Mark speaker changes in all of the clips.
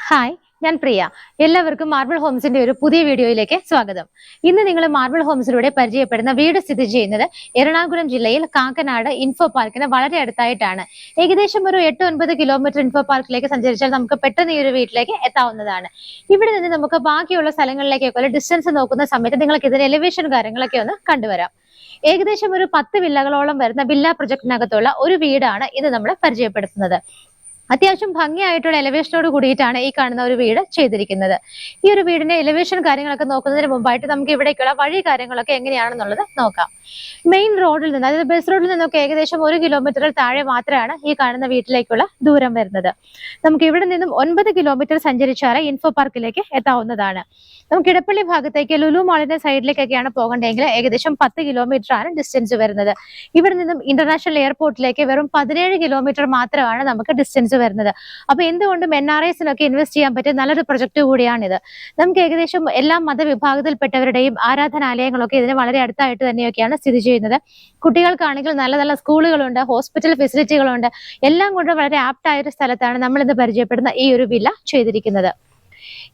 Speaker 1: Hi, ഞാൻ പ്രിയ. എല്ലാവർക്കും marble ഹോംസിന്റെ ഒരു പുതിയ വീഡിയോയിലേക്ക് സ്വാഗതം. ഇന്ന് നിങ്ങൾ മാർബിൾ ഹോംസിലൂടെ പരിചയപ്പെടുന്ന വീട് സ്ഥിതി ചെയ്യുന്നത് എറണാകുളം ജില്ലയിൽ കാക്കനാട് ഇൻഫോ പാർക്കിന് വളരെ അടുത്തായിട്ടാണ്. ഏകദേശം ഒരു 8-9 കിലോമീറ്റർ ഇൻഫോ പാർക്കിലേക്ക് സഞ്ചരിച്ചാൽ നമുക്ക് പെട്ടെന്ന് ഈ ഒരു വീട്ടിലേക്ക് എത്താവുന്നതാണ്. ഇവിടെ നിന്ന് നമുക്ക് ബാക്കിയുള്ള സ്ഥലങ്ങളിലേക്കൊക്കെ ഡിസ്റ്റൻസ് നോക്കുന്ന സമയത്ത് നിങ്ങൾക്ക് ഇതിന്റെ എലിവേഷൻ കാര്യങ്ങളൊക്കെ ഒന്ന് കണ്ടുവരാം. ഏകദേശം ഒരു 10 വില്ലകളോളം വരുന്ന വില്ല പ്രൊജക്ടിനകത്തുള്ള ഒരു വീടാണ് ഇത് നമ്മൾ പരിചയപ്പെടുത്തുന്നത്. അത്യാവശ്യം ഭംഗിയായിട്ടുള്ള എലിവേഷനോട് കൂടിയിട്ടാണ് ഈ കാണുന്ന ഒരു വീട് ചെയ്തിരിക്കുന്നത്. ഈ ഒരു വീടിന്റെ എലിവേഷൻ കാര്യങ്ങളൊക്കെ നോക്കുന്നതിന് മുമ്പായിട്ട് നമുക്ക് ഇവിടേക്കുള്ള വഴി കാര്യങ്ങളൊക്കെ എങ്ങനെയാണെന്നുള്ളത് നോക്കാം. മെയിൻ റോഡിൽ നിന്ന്, അതായത് ബസ് റോഡിൽ നിന്നൊക്കെ ഏകദേശം 1 കിലോമീറ്ററിൽ താഴെ മാത്രമാണ് ഈ കാണുന്ന വീട്ടിലേക്കുള്ള ദൂരം വരുന്നത്. നമുക്ക് ഇവിടെ നിന്നും 9 കിലോമീറ്റർ സഞ്ചരിച്ചാൽ ഇൻഫോ പാർക്കിലേക്ക് എത്താവുന്നതാണ്. നമുക്ക് ഇടപ്പള്ളി ഭാഗത്തേക്ക് ലുലു മാളിന്റെ സൈഡിലേക്കൊക്കെയാണ് പോകേണ്ടതെങ്കിൽ ഏകദേശം 10 കിലോമീറ്റർ ആണ് ഡിസ്റ്റൻസ് വരുന്നത്. ഇവിടെ നിന്നും ഇന്റർനാഷണൽ എയർപോർട്ടിലേക്ക് വെറും 17 കിലോമീറ്റർ മാത്രമാണ് നമുക്ക് ഡിസ്റ്റൻസ് വരുന്നത്. അപ്പൊ എന്തുകൊണ്ടും NRIസിനൊക്കെ ഇൻവെസ്റ്റ് ചെയ്യാൻ പറ്റിയ നല്ലൊരു പ്രൊജക്ട് കൂടിയാണിത്. നമുക്ക് ഏകദേശം എല്ലാ മതവിഭാഗത്തിൽപ്പെട്ടവരുടെയും ആരാധനാലയങ്ങളൊക്കെ ഇതിന് വളരെ അടുത്തായിട്ട് തന്നെയൊക്കെയാണ് സ്ഥിതി ചെയ്യുന്നത്. കുട്ടികൾക്കാണെങ്കിൽ നല്ല നല്ല സ്കൂളുകളുണ്ട്, ഹോസ്പിറ്റൽ ഫെസിലിറ്റികളുണ്ട്. എല്ലാം കൊണ്ട് വളരെ ആപ്റ്റായ ഒരു സ്ഥലത്താണ് നമ്മൾ ഇന്ന് പരിചയപ്പെടുന്ന ഈ ഒരു വില്ല ചെയ്തിരിക്കുന്നത്.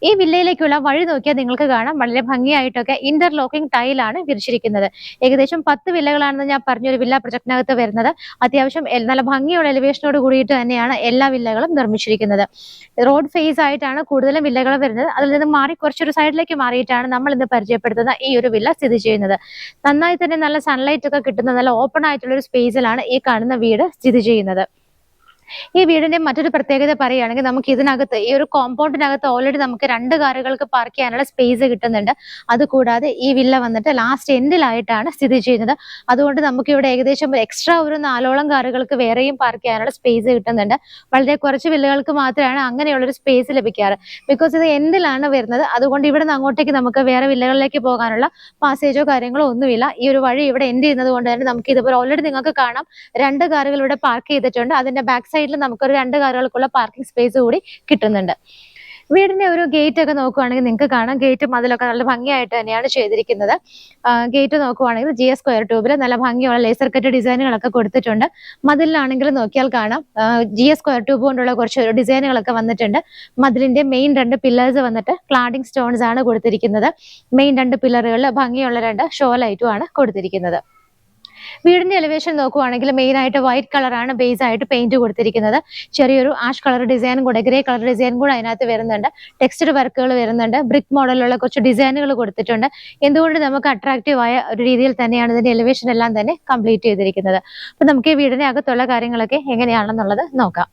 Speaker 1: ഈ വില്ലയിലേക്കുള്ള വഴി നോക്കിയാൽ നിങ്ങൾക്ക് കാണാം, വളരെ ഭംഗിയായിട്ടൊക്കെ ഇന്റർലോക്കിംഗ് ടൈലാണ് വിരിച്ചിരിക്കുന്നത്. ഏകദേശം 10 വില്ലകളാണെന്ന് ഞാൻ പറഞ്ഞൊരു വില്ല പ്രൊജക്ടിനകത്ത് വരുന്നത്. അത്യാവശ്യം നല്ല ഭംഗിയുള്ള എലിവേഷനോട് കൂടിയിട്ട് തന്നെയാണ് എല്ലാ വില്ലകളും നിർമ്മിച്ചിരിക്കുന്നത്. റോഡ് ഫേസ് ആയിട്ടാണ് കൂടുതലും വില്ലകൾ വരുന്നത്. അതിൽ നിന്ന് മാറി കുറച്ചൊരു സൈഡിലേക്ക് മാറിയിട്ടാണ് നമ്മൾ ഇന്ന് പരിചയപ്പെടുത്തുന്ന ഈ ഒരു വില്ല സ്ഥിതി ചെയ്യുന്നത്. നന്നായി തന്നെ നല്ല സൺലൈറ്റ് ഒക്കെ കിട്ടുന്ന നല്ല ഓപ്പൺ ആയിട്ടുള്ള ഒരു സ്പേസിലാണ് ഈ കാണുന്ന വീട് സ്ഥിതി ചെയ്യുന്നത്. ഈ വീടിന്റെ മറ്റൊരു പ്രത്യേകത പറയുകയാണെങ്കിൽ, നമുക്ക് ഇതിനകത്ത് ഈ ഒരു കോമ്പൗണ്ടിനകത്ത് ഓൾറെഡി നമുക്ക് 2 കാറുകൾക്ക് പാർക്ക് ചെയ്യാനുള്ള സ്പേസ് കിട്ടുന്നുണ്ട്. അതുകൂടാതെ ഈ വില്ല വന്നിട്ട് ലാസ്റ്റ് എൻഡിലായിട്ടാണ് സ്ഥിതി ചെയ്യുന്നത്. അതുകൊണ്ട് നമുക്ക് ഇവിടെ ഏകദേശം എക്സ്ട്രാ ഒരു 4ഓളം കാറുകൾക്ക് വേറെയും പാർക്ക് ചെയ്യാനുള്ള സ്പേസ് കിട്ടുന്നുണ്ട്. വളരെ കുറച്ച് വില്ലകൾക്ക് മാത്രമാണ് അങ്ങനെയുള്ളൊരു സ്പേസ് ലഭിക്കാറ്. ബിക്കോസ് ഇത് എൻഡിലാണ് വരുന്നത്. അതുകൊണ്ട് ഇവിടെ നിന്ന് അങ്ങോട്ടേക്ക് നമുക്ക് വേറെ വില്ലകളിലേക്ക് പോകാനുള്ള പാസേജോ കാര്യങ്ങളോ ഒന്നുമില്ല. ഈ ഒരു വഴി ഇവിടെ എൻഡ് ചെയ്യുന്നത് കൊണ്ട് തന്നെ നമുക്ക് ഇതുപോലെ ഓൾറെഡി നിങ്ങൾക്ക് കാണാം, 2 കാറുകൾ ഇവിടെ പാർക്ക് ചെയ്തിട്ടുണ്ട്. അതിന്റെ ബാക്ക് സൈഡിൽ നമുക്കൊരു 2 കാറുകൾക്കുള്ള പാർക്കിംഗ് സ്പേസ് കൂടി കിട്ടുന്നുണ്ട്. വീടിന്റെ ഒരു ഗേറ്റ് ഒക്കെ നോക്കുവാണെങ്കിൽ നിങ്ങൾക്ക് കാണാം, ഗേറ്റും അതിലൊക്കെ നല്ല ഭംഗിയായിട്ട് തന്നെയാണ് ചെയ്തിരിക്കുന്നത്. ഗേറ്റ് നോക്കുവാണെങ്കിൽ GS സ്ക്വയർ ട്യൂബിൽ നല്ല ഭംഗിയുള്ള ലേസർ കട്ട് ഡിസൈനുകളൊക്കെ കൊടുത്തിട്ടുണ്ട്. മതിലിലാണെങ്കിൽ നോക്കിയാൽ കാണാം, GS സ്ക്വയർ ട്യൂബ് കൊണ്ടുള്ള കുറച്ച് ഡിസൈനുകളൊക്കെ വന്നിട്ടുണ്ട്. മതിലിന്റെ മെയിൻ 2 പില്ലേഴ്സ് വന്നിട്ട് ക്ലാഡിംഗ് സ്റ്റോൺസ് ആണ് കൊടുത്തിരിക്കുന്നത്. മെയിൻ 2 പില്ലറുകളിൽ ഭംഗിയുള്ള 2 ഷോ ലൈറ്റും ആണ് കൊടുത്തിരിക്കുന്നത്. വീടിന്റെ എലിവേഷൻ നോക്കുവാണെങ്കിൽ മെയിൻ ആയിട്ട് വൈറ്റ് കളറാണ് ബേസ് ആയിട്ട് പെയിന്റ് കൊടുത്തിരിക്കുന്നത്. ചെറിയൊരു ആഷ് കളർ ഡിസൈനും കൂടെ, ഗ്രേ കളർ ഡിസൈനും കൂടെ അതിനകത്ത് വരുന്നുണ്ട്. ടെക്സ്റ്റർ വർക്കുകൾ വരുന്നുണ്ട്. ബ്രിക്ക് മോഡലുള്ള കുറച്ച് ഡിസൈനുകൾ കൊടുത്തിട്ടുണ്ട്. എന്തുകൊണ്ട് നമുക്ക് അട്രാക്റ്റീവ് ആയ ഒരു രീതിയിൽ തന്നെയാണ് ഇതിന്റെ എലിവേഷൻ എല്ലാം തന്നെ കംപ്ലീറ്റ് ചെയ്തിരിക്കുന്നത്. അപ്പൊ നമുക്ക് ഈ വീടിന്റെ അകത്തുള്ള കാര്യങ്ങളൊക്കെ എങ്ങനെയാണെന്നുള്ളത് നോക്കാം.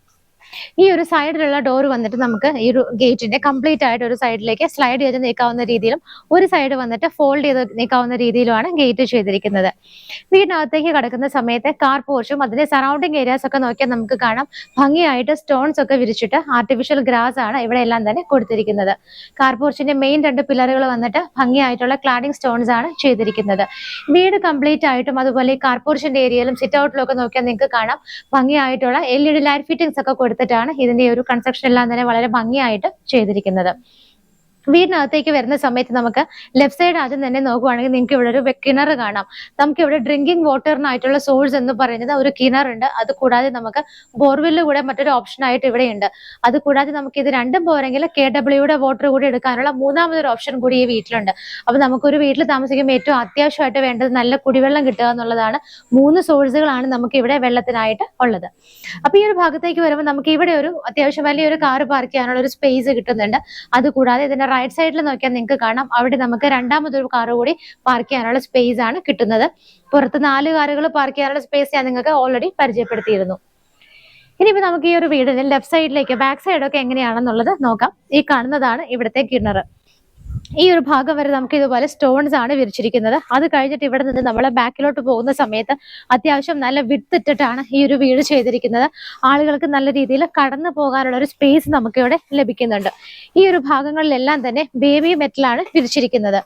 Speaker 1: ഈ ഒരു സൈഡിലുള്ള ഡോർ വന്നിട്ട് നമുക്ക് ഈ ഒരു ഗേറ്റിന്റെ കംപ്ലീറ്റ് ആയിട്ട് ഒരു സൈഡിലേക്ക് സ്ലൈഡ് ചെയ്ത് നീക്കാവുന്ന രീതിയിലും ഒരു സൈഡ് വന്നിട്ട് ഫോൾഡ് ചെയ്ത് നീക്കാവുന്ന രീതിയിലുമാണ് ഗേറ്റ് ചെയ്തിരിക്കുന്നത്. വീടിനകത്തേക്ക് കടക്കുന്ന സമയത്ത് കാർ പോർച്ചും അതിന്റെ സറൗണ്ടിങ് ഏരിയാസ് ഒക്കെ നോക്കിയാൽ നമുക്ക് കാണാം, ഭംഗിയായിട്ട് സ്റ്റോൺസ് ഒക്കെ വിരിച്ചിട്ട് ആർട്ടിഫിഷ്യൽ ഗ്രാസ് ആണ് ഇവിടെ എല്ലാം തന്നെ കൊടുത്തിരിക്കുന്നത്. കാർ പോർച്ചിന്റെ മെയിൻ 2 പില്ലറുകൾ വന്നിട്ട് ഭംഗിയായിട്ടുള്ള ക്ലാഡിംഗ് സ്റ്റോൺസ് ആണ് ചെയ്തിരിക്കുന്നത്. വീട് കംപ്ലീറ്റ് ആയിട്ടും അതുപോലെ ഈ കാർ പോർച്ചിന്റെ ഏരിയയിലും സിറ്റ് ഔട്ടിലും ഒക്കെ നോക്കിയാൽ നിങ്ങൾക്ക് കാണാം, ഭംഗിയായിട്ടുള്ള LED ലൈറ്റ് ഫിറ്റിംഗ്സ് ഒക്കെ കൊടുത്തിട്ടാണ് ഇതിന്റെ ഒരു കൺസ്ട്രക്ഷൻ എല്ലാം തന്നെ വളരെ ഭംഗിയായിട്ട് ചെയ്തിരിക്കുന്നത്. വീടിനകത്തേക്ക് വരുന്ന സമയത്ത് നമുക്ക് ലെഫ്റ്റ് സൈഡ് ആദ്യം തന്നെ നോക്കുവാണെങ്കിൽ നിങ്ങൾക്ക് ഇവിടെ ഒരു കിണർ കാണാം. നമുക്ക് ഇവിടെ ഡ്രിങ്കിങ് വാട്ടറിനായിട്ടുള്ള സോഴ്സ് എന്ന് പറയുന്നത് ഒരു കിണർ ഉണ്ട്. അത് കൂടാതെ നമുക്ക് ബോർവെല്ല് കൂടെ മറ്റൊരു ഓപ്ഷൻ ആയിട്ട് ഇവിടെ ഉണ്ട്. അത് കൂടാതെ നമുക്ക് ഇത് രണ്ടും പോരെങ്കിൽ KWയുടെ വാട്ടർ കൂടി എടുക്കാനുള്ള മൂന്നാമതൊരു ഓപ്ഷൻ കൂടി ഈ വീട്ടിലുണ്ട്. അപ്പൊ നമുക്കൊരു വീട്ടിൽ താമസിക്കുമ്പോൾ ഏറ്റവും അത്യാവശ്യമായിട്ട് വേണ്ടത് നല്ല കുടിവെള്ളം കിട്ടുക എന്നുള്ളതാണ്. 3 സോഴ്സുകളാണ് നമുക്ക് ഇവിടെ വെള്ളത്തിനായിട്ട് ഉള്ളത്. അപ്പൊ ഈ ഒരു ഭാഗത്തേക്ക് വരുമ്പോൾ നമുക്ക് ഇവിടെ ഒരു അത്യാവശ്യം വലിയൊരു കാർ പാർക്ക് ചെയ്യാനുള്ള ഒരു സ്പേസ് കിട്ടുന്നുണ്ട്. അതുകൂടാതെ ഇതിന്റെ റൈറ്റ് സൈഡിൽ നോക്കിയാൽ നിങ്ങൾക്ക് കാണാം, അവിടെ നമുക്ക് രണ്ടാമതൊരു കാർ കൂടി പാർക്ക് ചെയ്യാനുള്ള സ്പേസ് ആണ് കിട്ടുന്നത്. പുറത്ത് 4 കാറുകൾ പാർക്ക് ചെയ്യാനുള്ള സ്പേസ് ഞാൻ നിങ്ങൾക്ക് ഓൾറെഡി പരിചയപ്പെടുത്തിയിരുന്നു. ഇനിയിപ്പോ നമുക്ക് ഈ ഒരു വീടിന് ലെഫ്റ്റ് സൈഡിലേക്ക് ബാക്ക് സൈഡൊക്കെ എങ്ങനെയാണെന്നുള്ളത് നോക്കാം. ഈ കാണുന്നതാണ് ഇവിടുത്തെ കിണർ. ഈ ഒരു ഭാഗം വരെ നമുക്ക് ഇതുപോലെ സ്റ്റോൺസ് ആണ് വിരിച്ചിരിക്കുന്നത്. അത് കഴിഞ്ഞിട്ട് ഇവിടെ നിന്ന് നമ്മൾ ബാക്കിലോട്ട് പോകുന്ന സമയത്ത് അത്യാവശ്യം നല്ല വിഡ്ത് ഇട്ടിട്ടാണ് ഈ ഒരു വീട് ചെയ്തിരിക്കുന്നത്. ആളുകൾക്ക് നല്ല രീതിയിൽ കടന്നു പോകാനുള്ള ഒരു സ്പേസ് നമുക്ക് ഇവിടെ ലഭിക്കുന്നുണ്ട്. ഈ ഒരു ഭാഗങ്ങളിലെല്ലാം തന്നെ ബേബി മെറ്റലാണ് വിരിച്ചിരിക്കുന്നത്.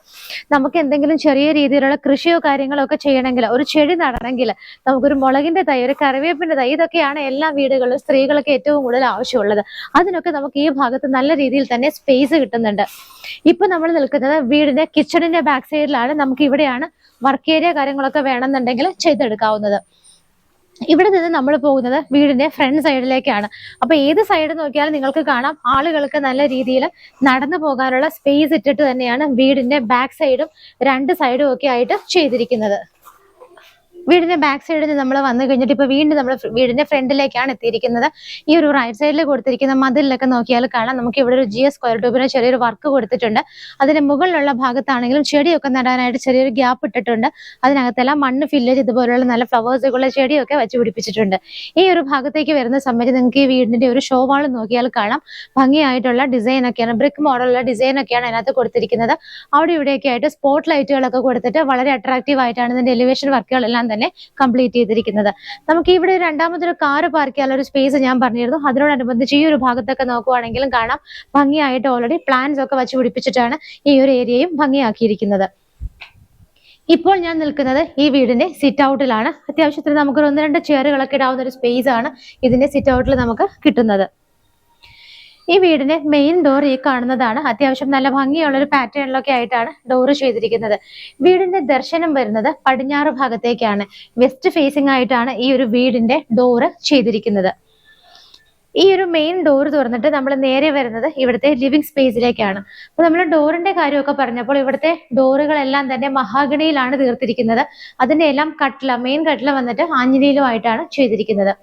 Speaker 1: നമുക്ക് എന്തെങ്കിലും ചെറിയ രീതിയിലുള്ള കൃഷിയോ കാര്യങ്ങളോ ഒക്കെ ചെയ്യണമെങ്കിൽ, ഒരു ചെടി നടണമെങ്കിൽ, നമുക്കൊരു മുളകിന്റെ തൈ, ഒരു കറിവേപ്പിന്റെ തൈ, ഇതൊക്കെയാണ് എല്ലാ വീടുകളിലും സ്ത്രീകൾക്ക് ഏറ്റവും കൂടുതൽ ആവശ്യമുള്ളത്. അതിനൊക്കെ നമുക്ക് ഈ ഭാഗത്ത് നല്ല രീതിയിൽ തന്നെ സ്പേസ് കിട്ടുന്നുണ്ട്. ഇപ്പൊ നമ്മൾ നിൽക്കുന്നത് വീടിന്റെ കിച്ചണിന്റെ ബാക്ക് സൈഡിലാണ്. നമുക്ക് ഇവിടെയാണ് വർക്ക് ഏരിയ കാര്യങ്ങളൊക്കെ വേണമെന്നുണ്ടെങ്കിൽ ചെയ്തെടുക്കാവുന്നത്. ഇവിടെ നിന്ന് നമ്മൾ പോകുന്നത് വീടിന്റെ ഫ്രണ്ട് സൈഡിലേക്കാണ്. അപ്പൊ ഏത് സൈഡ് നോക്കിയാലും നിങ്ങൾക്ക് കാണാം ആളുകൾക്ക് നല്ല രീതിയിൽ നടന്നു പോകാനുള്ള സ്പേസ് ഇട്ടിട്ട് തന്നെയാണ് വീടിന്റെ ബാക്ക് സൈഡും രണ്ട് സൈഡും ഒക്കെ ആയിട്ട് ചെയ്തിരിക്കുന്നത്. വീടിന്റെ ബാക്ക് സൈഡിൽ നമ്മൾ വന്നു കഴിഞ്ഞിട്ട് ഇപ്പൊ വീണ്ടും നമ്മൾ വീടിന്റെ ഫ്രണ്ടിലേക്കാണ് എത്തിയിരിക്കുന്നത്. ഈ ഒരു റൈറ്റ് സൈഡിൽ കൊടുത്തിരിക്കുന്ന മതിലൊക്കെ നോക്കിയാൽ കാണാം നമുക്ക് ഇവിടെ ഒരു GS സ്ക്വയർ ട്യൂബിന് ചെറിയൊരു വർക്ക് കൊടുത്തിട്ടുണ്ട്. അതിന്റെ മുകളിലുള്ള ഭാഗത്താണെങ്കിലും ചെടിയൊക്കെ നടാനായിട്ട് ചെറിയൊരു ഗ്യാപ്പ് ഇട്ടിട്ടുണ്ട്. അതിനകത്തെല്ലാം മണ്ണ് ഫില്ല് ചെയ്ത് ഇതുപോലുള്ള നല്ല ഫ്ലവേഴ്സുകളുള്ള ചെടിയൊക്കെ വെച്ച് പിടിപ്പിച്ചിട്ടുണ്ട്. ഈ ഒരു ഭാഗത്തേക്ക് വരുന്ന സമയത്ത് നിങ്ങൾക്ക് ഈ വീടിന്റെ ഒരു ഷോ വാൾ നോക്കിയാൽ കാണാം ഭംഗിയായിട്ടുള്ള ഡിസൈൻ ഒക്കെയാണ്, ബ്രിക്ക് മോഡലുള്ള ഡിസൈൻ ഒക്കെയാണ് അതിനകത്ത് കൊടുത്തിരിക്കുന്നത്. അവിടെ ഇവിടെയൊക്കെ ആയിട്ട് സ്പോട്ട് ലൈറ്റുകളൊക്കെ കൊടുത്തിട്ട് വളരെ അട്രാക്റ്റീവ് ആയിട്ടാണ് ഇതിന്റെ എലിവേഷൻ വർക്കുകളെല്ലാം തന്നെ കംപ്ലീറ്റ് ചെയ്തിരിക്കുന്നത്. നമുക്ക് ഇവിടെ രണ്ടാമതൊരു കാറ് പാർക്ക് ചെയ്യാനുള്ള ഒരു സ്പേസ് ഞാൻ പറഞ്ഞിരുന്നു. അതിനോടനുബന്ധിച്ച് ഈ ഒരു ഭാഗത്തൊക്കെ നോക്കുവാണെങ്കിലും കാണാം ഭംഗിയായിട്ട് ഓൾറെഡി പ്ലാന്റ്സ് ഒക്കെ വെച്ച് പിടിപ്പിച്ചിട്ടാണ് ഈ ഒരു ഏരിയയും ഭംഗിയാക്കിയിരിക്കുന്നത്. ഇപ്പോൾ ഞാൻ നിൽക്കുന്നത് ഈ വീടിന്റെ സിറ്റ് ഔട്ടിലാണ്. അത്യാവശ്യത്തിന് നമുക്ക് ഒന്ന് രണ്ട് ചെയറുകളൊക്കെ ഇടാവുന്ന ഒരു സ്പേസ് ആണ് ഇതിന്റെ സിറ്റ് ഔട്ടിൽ നമുക്ക് കിട്ടുന്നത്. ഈ വീടിന്റെ മെയിൻ ഡോർ ഈ കാണുന്നതാണ്. അത്യാവശ്യം നല്ല ഭംഗിയുള്ള ഒരു പാറ്റേണിലൊക്കെ ആയിട്ടാണ് ഡോറ് ചെയ്തിരിക്കുന്നത്. വീടിന്റെ ദർശനം വരുന്നത് പടിഞ്ഞാറ് ഭാഗത്തേക്കാണ്. വെസ്റ്റ് ഫേസിംഗ് ആയിട്ടാണ് ഈ ഒരു വീടിന്റെ ഡോറ് ചെയ്തിരിക്കുന്നത്. ഈ ഒരു മെയിൻ ഡോർ തുറന്നിട്ട് നമ്മൾ നേരെ വരുന്നത് ഇവിടുത്തെ ലിവിംഗ് സ്പേസിലേക്കാണ്. അപ്പൊ നമ്മൾ ഡോറിന്റെ കാര്യമൊക്കെ പറഞ്ഞപ്പോൾ ഇവിടുത്തെ ഡോറുകളെല്ലാം തന്നെ മഹാഗണിയിലാണ് തീർത്തിരിക്കുന്നത്. അതിന്റെ എല്ലാം മെയിൻ കട്ടില വന്നിട്ട് ആഞ്ഞിലിയിലുമായിട്ടാണ് ചെയ്തിരിക്കുന്നത്.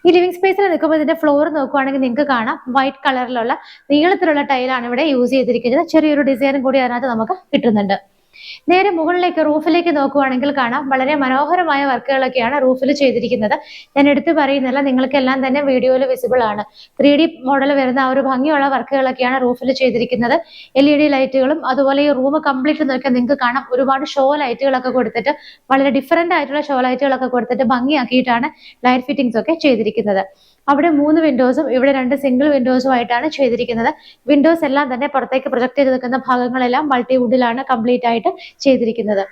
Speaker 1: ഈ ലിവിംഗ് സ്പേസിൽ നിൽക്കുമ്പോൾ ഇതിന്റെ ഫ്ലോർ നോക്കുവാണെങ്കിൽ നിങ്ങൾക്ക് കാണാം വൈറ്റ് കളറിലുള്ള നീളത്തിലുള്ള ടൈലാണ് ഇവിടെ യൂസ് ചെയ്തിരിക്കുന്നത്. ചെറിയൊരു ഡിസൈനും കൂടി അതിനകത്ത് നമുക്ക് കിട്ടുന്നുണ്ട്. നേരെ മുകളിലേക്ക് റൂഫിലേക്ക് നോക്കുവാണെങ്കിൽ കാണാം വളരെ മനോഹരമായ വർക്കുകളൊക്കെയാണ് റൂഫിൽ ചെയ്തിരിക്കുന്നത്. ഞാൻ എടുത്തു പറയുന്നില്ല, നിങ്ങൾക്കെല്ലാം തന്നെ വീഡിയോയിൽ വിസിബിൾ ആണ്. 3D മോഡൽ വരുന്ന ആ ഒരു ഭംഗിയുള്ള വർക്കുകളൊക്കെയാണ് റൂഫിൽ ചെയ്തിരിക്കുന്നത്. LED ലൈറ്റുകളും അതുപോലെ ഈ റൂം കംപ്ലീറ്റ് നോക്കിയാൽ നിങ്ങൾക്ക് കാണാം ഒരുപാട് ഷോ ലൈറ്റുകളൊക്കെ കൊടുത്തിട്ട് വളരെ ഡിഫറെന്റ് ആയിട്ടുള്ള ഷോ ലൈറ്റുകളൊക്കെ കൊടുത്തിട്ട് ഭംഗിയാക്കിയിട്ടാണ് ലൈറ്റ് ഫിറ്റിംഗ്സ് ഒക്കെ ചെയ്തിരിക്കുന്നത്. അവിടെ 3 വിൻഡോസും ഇവിടെ 2 സിംഗിൾ വിൻഡോസും ആയിട്ടാണ് ചെയ്തിരിക്കുന്നത്. വിൻഡോസ് എല്ലാം തന്നെ പുറത്തേക്ക് പ്രൊജക്ട് ചെയ്ത് നിൽക്കുന്ന ഭാഗങ്ങളെല്ലാം മൾട്ടിവുഡിലാണ് കംപ്ലീറ്റ് ആയിട്ട് ചെയ്തിരിക്കുന്നത്.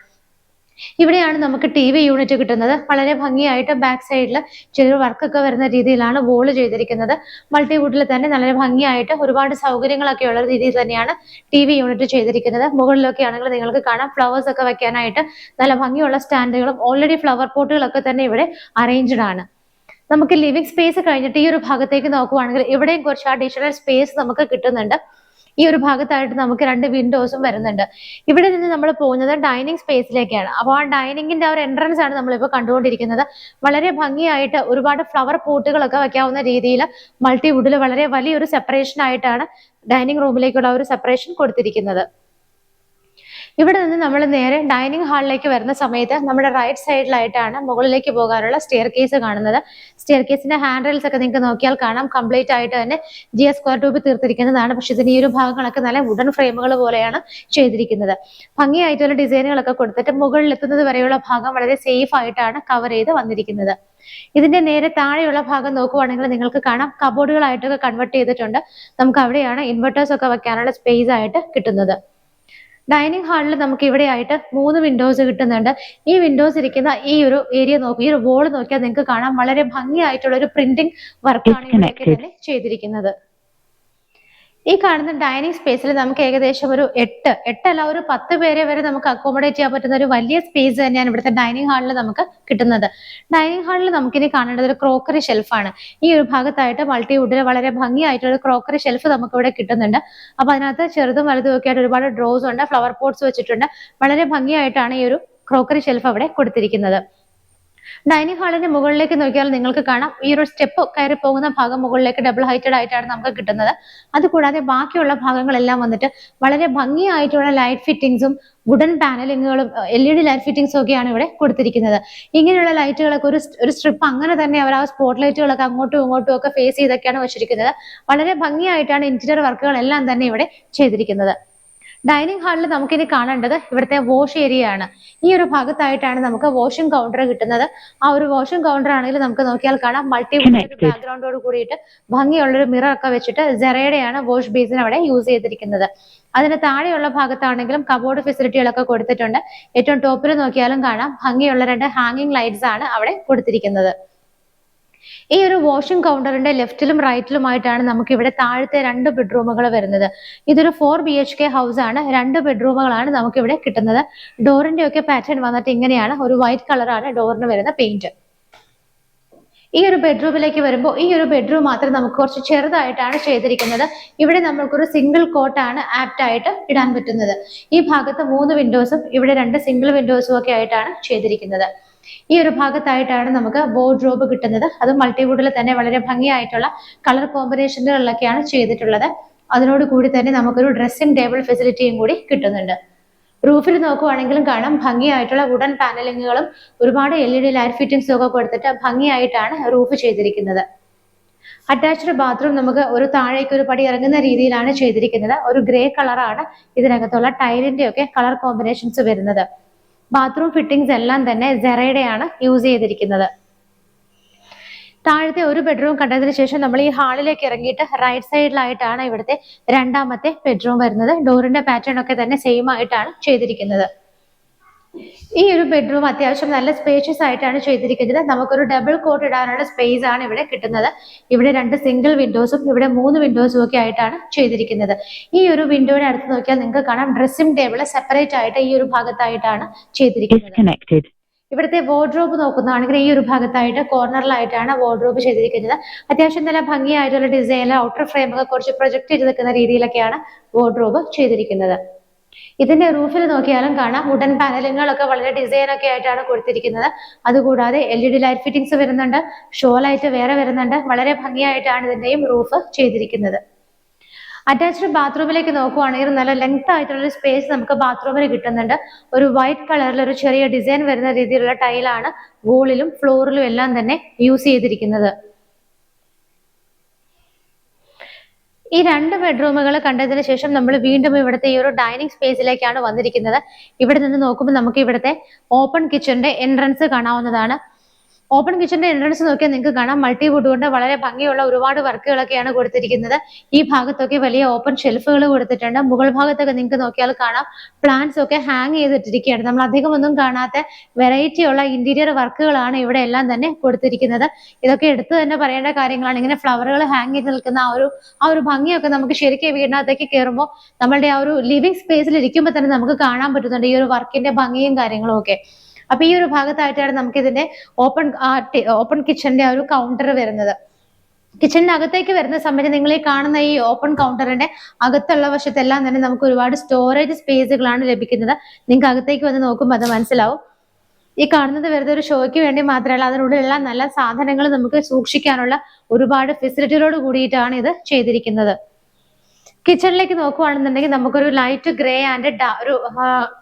Speaker 1: ഇവിടെയാണ് നമുക്ക് TV യൂണിറ്റ് കിട്ടുന്നത്. വളരെ ഭംഗിയായിട്ട് ബാക്ക് സൈഡിൽ ചെറിയ വർക്കൊക്കെ വരുന്ന രീതിയിലാണ് വോള് ചെയ്തിരിക്കുന്നത്. മൾട്ടിവുഡിൽ തന്നെ നല്ല ഭംഗിയായിട്ട് ഒരുപാട് സൗകര്യങ്ങളൊക്കെ ഉള്ള രീതിയിൽ തന്നെയാണ് TV യൂണിറ്റ് ചെയ്തിരിക്കുന്നത്. മുകളിലൊക്കെ ആണെങ്കിൽ നിങ്ങൾക്ക് കാണാം ഫ്ലവേഴ്സ് ഒക്കെ വെക്കാനായിട്ട് നല്ല ഭംഗിയുള്ള സ്റ്റാൻഡുകളും ഓൾറെഡി ഫ്ലവർ പോട്ടുകളൊക്കെ തന്നെ ഇവിടെ അറേഞ്ച്ഡ് ആണ്. നമുക്ക് ലിവിംഗ് സ്പേസ് കഴിഞ്ഞിട്ട് ഈ ഒരു ഭാഗത്തേക്ക് നോക്കുവാണെങ്കിൽ ഇവിടെയും കുറച്ച് അഡീഷണൽ സ്പേസ് നമുക്ക് കിട്ടുന്നുണ്ട്. ഈ ഒരു ഭാഗത്തായിട്ട് നമുക്ക് 2 വിൻഡോസും വരുന്നുണ്ട്. ഇവിടെ നിന്ന് നമ്മൾ പോകുന്നത് ഡൈനിങ് സ്പേസിലേക്കാണ്. അപ്പോൾ ആ ഡൈനിങ്ങിന്റെ ആ ഒരു എൻട്രൻസ് ആണ് നമ്മളിപ്പോൾ കണ്ടുകൊണ്ടിരിക്കുന്നത്. വളരെ ഭംഗിയായിട്ട് ഒരുപാട് ഫ്ലവർ പോട്ടുകളൊക്കെ വെക്കാവുന്ന രീതിയിൽ മൾട്ടിവുഡിൽ വളരെ വലിയൊരു സെപ്പറേഷൻ ആയിട്ടാണ് ഡൈനിങ് റൂമിലേക്കുള്ള ഒരു സെപ്പറേഷൻ കൊടുത്തിരിക്കുന്നത്. ഇവിടെ നിന്ന് നമ്മൾ നേരെ ഡൈനിങ് ഹാളിലേക്ക് വരുന്ന സമയത്ത് നമ്മുടെ റൈറ്റ് സൈഡിലായിട്ടാണ് മുകളിലേക്ക് പോകാനുള്ള സ്റ്റെയർ കേസ് കാണുന്നത്. സ്റ്റെയർ കേസിന്റെ ഹാൻഡ് റെയിൽസ് ഒക്കെ നിങ്ങൾക്ക് നോക്കിയാൽ കാണാം കംപ്ലീറ്റ് ആയിട്ട് തന്നെ GS സ്ക്വയർ ട്യൂബ് തീർത്തിരിക്കുന്നതാണ്. പക്ഷെ ഇതിന് ഈ ഒരു ഭാഗങ്ങളൊക്കെ നല്ല വുഡൻ ഫ്രെയിമുകൾ പോലെയാണ് ചെയ്തിരിക്കുന്നത്. ഭംഗിയായിട്ടുള്ള ഡിസൈനുകളൊക്കെ കൊടുത്തിട്ട് മുകളിൽ എത്തുന്നത് വരെയുള്ള ഭാഗം വളരെ സേഫ് ആയിട്ടാണ് കവർ ചെയ്ത് വന്നിരിക്കുന്നത്. ഇതിന്റെ നേരെ താഴെയുള്ള ഭാഗം നോക്കുവാണെങ്കിൽ നിങ്ങൾക്ക് കാണാം കബോർഡുകളായിട്ടൊക്കെ കൺവേർട്ട് ചെയ്തിട്ടുണ്ട്. നമുക്ക് അവിടെയാണ് ഇൻവെർട്ടേഴ്സ് ഒക്കെ വെക്കാനുള്ള സ്പേസ് ആയിട്ട് കിട്ടുന്നത്. ഡൈനിങ് ഹാളിൽ നമുക്ക് ഇവിടെ ആയിട്ട് 3 വിൻഡോസ് കിട്ടുന്നുണ്ട്. ഈ വിൻഡോസ് ഇരിക്കുന്ന ഈ ഒരു ഏരിയ നോക്കി ഈ ഒരു വോൾ നോക്കിയാൽ നിങ്ങൾക്ക് കാണാം വളരെ ഭംഗിയായിട്ടുള്ള ഒരു പ്രിന്റിംഗ് വർക്കാണ് ഇവിടെയൊക്കെ തന്നെ ചെയ്തിരിക്കുന്നത്. ഈ കാണുന്ന ഡൈനിങ് സ്പേസിൽ നമുക്ക് ഏകദേശം ഒരു 8 ഒരു 10 പേരെ വരെ നമുക്ക് അക്കോമഡേറ്റ് ചെയ്യാൻ പറ്റുന്ന ഒരു വലിയ സ്പേസ് തന്നെയാണ് ഇവിടുത്തെ ഡൈനിങ് ഹാളിൽ നമുക്ക് കിട്ടുന്നത്. ഡൈനിങ് ഹാളിൽ നമുക്കിനി കാണേണ്ടത് ഒരു ക്രോക്കറി ഷെൽഫാണ്. ഈ ഒരു ഭാഗത്തായിട്ട് മൾട്ടിവുഡിൽ വളരെ ഭംഗിയായിട്ടുള്ള ക്രോക്കറി ഷെൽഫ് നമുക്ക് ഇവിടെ കിട്ടുന്നുണ്ട്. അപ്പൊ അതിനകത്ത് ചെറുതും വലുതും ഒക്കെ ആയിട്ട് ഒരുപാട് ഡ്രോസ് ഉണ്ട്, ഫ്ലവർ പോട്ട്സ് വെച്ചിട്ടുണ്ട്. വളരെ ഭംഗിയായിട്ടാണ് ഈ ഒരു ക്രോക്കറി ഷെൽഫ് അവിടെ കൊടുത്തിരിക്കുന്നത്. ഡൈനിങ് ഹാളിന്റെ മുകളിലേക്ക് നോക്കിയാൽ നിങ്ങൾക്ക് കാണാം ഈ ഒരു സ്റ്റെപ്പ് കയറി പോകുന്ന ഭാഗം മുകളിലേക്ക് ഡബിൾ ഹൈറ്റഡ് ആയിട്ടാണ് നമുക്ക് കിട്ടുന്നത്. അതുകൂടാതെ ബാക്കിയുള്ള ഭാഗങ്ങളെല്ലാം വന്നിട്ട് വളരെ ഭംഗിയായിട്ടുള്ള ലൈറ്റ് ഫിറ്റിംഗ്സും വുഡൻ പാനലിങ്ങുകളും LED ലൈറ്റ് ഫിറ്റിംഗ്സും ഒക്കെയാണ് ഇവിടെ കൊടുത്തിരിക്കുന്നത്. ഇങ്ങനെയുള്ള ലൈറ്റുകളൊക്കെ ഒരു സ്ട്രിപ്പ് അങ്ങനെ തന്നെ അവർ ആ സ്പോട്ട് ലൈറ്റുകളൊക്കെ അങ്ങോട്ടും ഇങ്ങോട്ടും ഒക്കെ ഫേസ് ചെയ്തൊക്കെയാണ് വെച്ചിരിക്കുന്നത്. വളരെ ഭംഗിയായിട്ടാണ് ഇന്റീരിയർ വർക്കുകളെല്ലാം തന്നെ ഇവിടെ ചെയ്തിരിക്കുന്നത്. ഡൈനിങ് ഹാളിൽ നമുക്കിനി കാണേണ്ടത് ഇവിടുത്തെ വാഷ് ഏരിയ ആണ്. ഈ ഒരു ഭാഗത്തായിട്ടാണ് നമുക്ക് വാഷിംഗ് കൗണ്ടർ കിട്ടുന്നത്. ആ ഒരു വാഷിംഗ് കൗണ്ടർ ആണെങ്കിൽ നമുക്ക് നോക്കിയാൽ കാണാം മൾട്ടിവുഡ് ബാക്ക്ഗ്രൗണ്ടോട് കൂടിയിട്ട് ഭംഗിയുള്ളൊരു മിറർ ഒക്കെ വെച്ചിട്ട് സെറയുടെയാണ് വാഷ് ബേസിൻ അവിടെ യൂസ് ചെയ്തിരിക്കുന്നത്. അതിന് താഴെയുള്ള ഭാഗത്താണെങ്കിലും കബോർഡ് ഫെസിലിറ്റികളൊക്കെ കൊടുത്തിട്ടുണ്ട്. ഏറ്റവും ടോപ്പിൽ നോക്കിയാലും കാണാം ഭംഗിയുള്ള 2 ഹാങ്ങിങ് ലൈറ്റ്സ് ആണ് അവിടെ കൊടുത്തിരിക്കുന്നത്. ഈ ഒരു വാഷിംഗ് കൗണ്ടറിന്റെ ലെഫ്റ്റിലും റൈറ്റിലുമായിട്ടാണ് നമുക്ക് ഇവിടെ താഴത്തെ 2 ബെഡ്റൂമുകൾ വരുന്നത്. ഇതൊരു 4 BHK ഹൗസ് ആണ്. 2 ബെഡ്റൂമുകളാണ് നമുക്ക് ഇവിടെ കിട്ടുന്നത്. ഡോറിന്റെ ഒക്കെ പാറ്റേൺ വന്നിട്ട് ഇങ്ങനെയാണ്. ഒരു വൈറ്റ് കളറാണ് ഡോറിന് വരുന്ന പെയിന്റ്. ഈ ഒരു ബെഡ്റൂമിലേക്ക് വരുമ്പോൾ ഈ ഒരു ബെഡ്റൂം മാത്രം നമുക്ക് കുറച്ച് ചെറുതായിട്ടാണ് ചെയ്തിരിക്കുന്നത്. ഇവിടെ നമുക്കൊരു സിംഗിൾ കോട്ടാണ് ആപ്റ്റ് ആയിട്ട് ഇടാൻ പറ്റുന്നത്. ഈ ഭാഗത്ത് 3 വിൻഡോസും ഇവിടെ 2 സിംഗിൾ വിൻഡോസും ഒക്കെ ആയിട്ടാണ് ചെയ്തിരിക്കുന്നത്. ഈ ഒരു ഭാഗത്തായിട്ടാണ് നമുക്ക് വാർഡ്രോബ് കിട്ടുന്നത്. അത് മൾട്ടിവുഡിൽ തന്നെ വളരെ ഭംഗിയായിട്ടുള്ള കളർ കോമ്പിനേഷനുകളിലൊക്കെയാണ് ചെയ്തിട്ടുള്ളത്. അതിനോട് കൂടി തന്നെ നമുക്കൊരു ഡ്രസ്സിംഗ് ടേബിൾ ഫെസിലിറ്റിയും കൂടി കിട്ടുന്നുണ്ട്. റൂഫിൽ നോക്കുവാണെങ്കിലും കാണാം ഭംഗിയായിട്ടുള്ള വുഡൻ പാനലിങ്ങുകളും ഒരുപാട് LED ലൈറ്റ് ഫിറ്റിംഗ്സും ഒക്കെ കൊടുത്തിട്ട് ഭംഗിയായിട്ടാണ് റൂഫ് ചെയ്തിരിക്കുന്നത്. അറ്റാച്ച്ഡ് ബാത്റൂം നമുക്ക് ഒരു താഴേക്ക് ഒരു പടി ഇറങ്ങുന്ന രീതിയിലാണ് ചെയ്തിരിക്കുന്നത്. ഒരു ഗ്രേ കളറാണ് ഇതിനകത്തുള്ള ടൈലിന്റെ ഒക്കെ കളർ കോമ്പിനേഷൻസ് വരുന്നത്. ബാത്റൂം ഫിറ്റിംഗ്സ് എല്ലാം തന്നെ സെറയുടെയാണ് യൂസ് ചെയ്തിരിക്കുന്നത്. താഴത്തെ ഒരു ബെഡ്റൂം കണ്ടതിന് ശേഷം നമ്മൾ ഈ ഹാളിലേക്ക് ഇറങ്ങിയിട്ട് റൈറ്റ് സൈഡിലായിട്ടാണ് ഇവിടുത്തെ രണ്ടാമത്തെ ബെഡ്റൂം വരുന്നത്. ഡോറിന്റെ പാറ്റേൺ ഒക്കെ തന്നെ സെയിം ആയിട്ടാണ് ചെയ്തിരിക്കുന്നത്. ഈ ഒരു ബെഡ്റൂം അത്യാവശ്യം നല്ല സ്പേഷ്യസ് ആയിട്ടാണ് ചെയ്തിരിക്കുന്നത്. നമുക്കൊരു ഡബിൾ കോട്ട് ഇടാനുള്ള സ്പേസ് ആണ് ഇവിടെ കിട്ടുന്നത്. ഇവിടെ 2 സിംഗിൾ വിൻഡോസും ഇവിടെ 3 വിൻഡോസും ഒക്കെ ആയിട്ടാണ് ചെയ്തിരിക്കുന്നത്. ഈ ഒരു വിൻഡോയുടെ അടുത്ത് നോക്കിയാൽ നിങ്ങൾക്ക് കാണാം ഡ്രസ്സിംഗ് ടേബിൾ സെപ്പറേറ്റ് ആയിട്ട് ഈ ഒരു ഭാഗത്തായിട്ടാണ് ചെയ്തിരിക്കുന്നത്. ഇവിടുത്തെ വാർഡ്രോബ് നോക്കുന്നതാണെങ്കിൽ ഈ ഒരു ഭാഗത്തായിട്ട് കോർണറിലായിട്ടാണ് വാർഡ്രോബ് ചെയ്തിരിക്കുന്നത്. അത്യാവശ്യം നല്ല ഭംഗിയായിട്ടുള്ള ഡിസൈനിൽ ഔട്ടർ ഫ്രെയിം ഒക്കെ കുറച്ച് പ്രൊജക്ട് ചെയ്ത് നിൽക്കുന്ന രീതിയിലൊക്കെയാണ് വാർഡ്രോബ് ചെയ്തിരിക്കുന്നത്. ഇതിന്റെ റൂഫിൽ നോക്കിയാലും കാണാം വുഡൻ പാനലിങ്ങുകളൊക്കെ വളരെ ഡിസൈൻ ഒക്കെ ആയിട്ടാണ് കൊടുത്തിരിക്കുന്നത്. അതുകൂടാതെ LED ലൈറ്റ് ഫിറ്റിംഗ്സ് വരുന്നുണ്ട്, ഷോ ലൈറ്റ് വേറെ വരുന്നുണ്ട്. വളരെ ഭംഗിയായിട്ടാണ് ഇതിന്റെയും റൂഫ് ചെയ്തിരിക്കുന്നത്. അറ്റാച്ച്ഡ് ബാത്റൂമിലേക്ക് നോക്കുവാണെങ്കിൽ നല്ല ലെങ്ത് ആയിട്ടുള്ള സ്പേസ് നമുക്ക് ബാത്റൂമിൽ കിട്ടുന്നുണ്ട്. ഒരു വൈറ്റ് കളറിൽ ഒരു ചെറിയ ഡിസൈൻ വരുന്ന രീതിയിലുള്ള ടൈലാണ് വോളിലും ഫ്ലോറിലും എല്ലാം തന്നെ യൂസ് ചെയ്തിരിക്കുന്നത്. ഈ 2 ബെഡ്റൂമുകൾ കണ്ടതിന് ശേഷം നമ്മൾ വീണ്ടും ഇവിടുത്തെ ഈ ഒരു ഡൈനിങ് സ്പേസിലേക്കാണ് വന്നിരിക്കുന്നത്. ഇവിടെ നിന്ന് നോക്കുമ്പോൾ നമുക്ക് ഇവിടുത്തെ ഓപ്പൺ കിച്ചന്റെ എൻട്രൻസ് കാണാവുന്നതാണ്. ഓപ്പൺ കിച്ചന്റെ എൻട്രൻസ് നോക്കിയാൽ നിങ്ങൾക്ക് കാണാം മൾട്ടിവുഡ് കൊണ്ട് വളരെ ഭംഗിയുള്ള ഒരുപാട് വർക്കുകളൊക്കെയാണ് കൊടുത്തിരിക്കുന്നത്. ഈ ഭാഗത്തൊക്കെ വലിയ ഓപ്പൺ ഷെൽഫുകൾ കൊടുത്തിട്ടുണ്ട്. മുകൾ ഭാഗത്തൊക്കെ നിങ്ങൾക്ക് നോക്കിയാൽ കാണാം പ്ലാന്റ്സ് ഒക്കെ ഹാങ് ചെയ്തിട്ടിരിക്കുകയാണ്. നമ്മൾ അധികം ഒന്നും കാണാത്ത വെറൈറ്റി ഉള്ള ഇന്റീരിയർ വർക്കുകളാണ് ഇവിടെ എല്ലാം തന്നെ കൊടുത്തിരിക്കുന്നത്. ഇതൊക്കെ എടുത്തു തന്നെ പറയേണ്ട കാര്യങ്ങളാണ്. ഇങ്ങനെ ഫ്ലവറുകൾ ഹാങ് ചെയ്ത് നിൽക്കുന്ന ആ ഒരു ഭംഗിയൊക്കെ നമുക്ക് ശരിക്കും വീടിനകത്തേക്ക് കയറുമ്പോൾ നമ്മളുടെ ആ ഒരു ലിവിംഗ് സ്പേസിൽ ഇരിക്കുമ്പോൾ തന്നെ നമുക്ക് കാണാൻ പറ്റുന്നുണ്ട് ഈ ഒരു വർക്കിന്റെ ഭംഗിയും കാര്യങ്ങളും ഒക്കെ. അപ്പൊ ഈ ഒരു ഭാഗത്തായിട്ടാണ് നമുക്ക് ഇതിന്റെ ഓപ്പൺ കിച്ചന്റെ ആ ഒരു കൗണ്ടർ വരുന്നത്. കിച്ചണിന്റെ അകത്തേക്ക് വരുന്ന സമയത്ത് നിങ്ങൾ ഈ കാണുന്ന ഈ ഓപ്പൺ കൗണ്ടറിന്റെ അകത്തുള്ള വശത്തെല്ലാം തന്നെ നമുക്ക് ഒരുപാട് സ്റ്റോറേജ് സ്പേസുകളാണ് ലഭിക്കുന്നത്. നിങ്ങൾക്ക് അകത്തേക്ക് വന്ന് നോക്കുമ്പോൾ അത് മനസ്സിലാവും. ഈ കാണുന്നത് വെറുതെ ഒരു ഷോയ്ക്ക് വേണ്ടി മാത്രമല്ല, അതിനുള്ളിലുള്ള നല്ല സാധനങ്ങൾ നമുക്ക് സൂക്ഷിക്കാനുള്ള ഒരുപാട് ഫെസിലിറ്റിയോട് കൂടിയിട്ടാണ് ഇത് ചെയ്തിരിക്കുന്നത്. കിച്ചണിലേക്ക് നോക്കുവാണെന്നുണ്ടെങ്കിൽ നമുക്കൊരു ലൈറ്റ് ഗ്രേ ആൻഡ് ഒരു